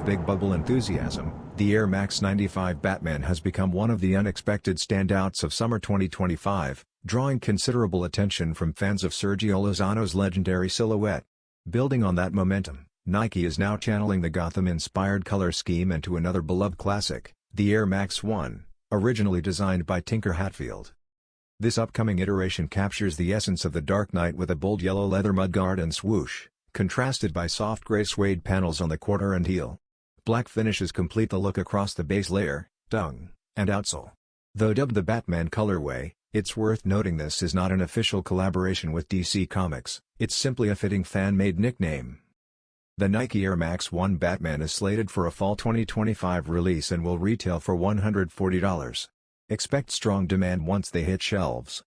big bubble enthusiasm, the Air Max 95 Batman has become one of the unexpected standouts of summer 2025, drawing considerable attention from fans of Sergio Lozano's legendary silhouette. Building on that momentum, Nike is now channeling the Gotham-inspired color scheme into another beloved classic, the Air Max 1, originally designed by Tinker Hatfield. This upcoming iteration captures the essence of the Dark Knight with a bold yellow leather mudguard and swoosh, contrasted by soft gray suede panels on the quarter and heel. Black finishes complete the look across the base layer, tongue, and outsole. Though dubbed the Batman colorway, it's worth noting this is not an official collaboration with DC Comics, it's simply a fitting fan-made nickname. The Nike Air Max 1 Batman is slated for a fall 2025 release and will retail for $140. Expect strong demand once they hit shelves.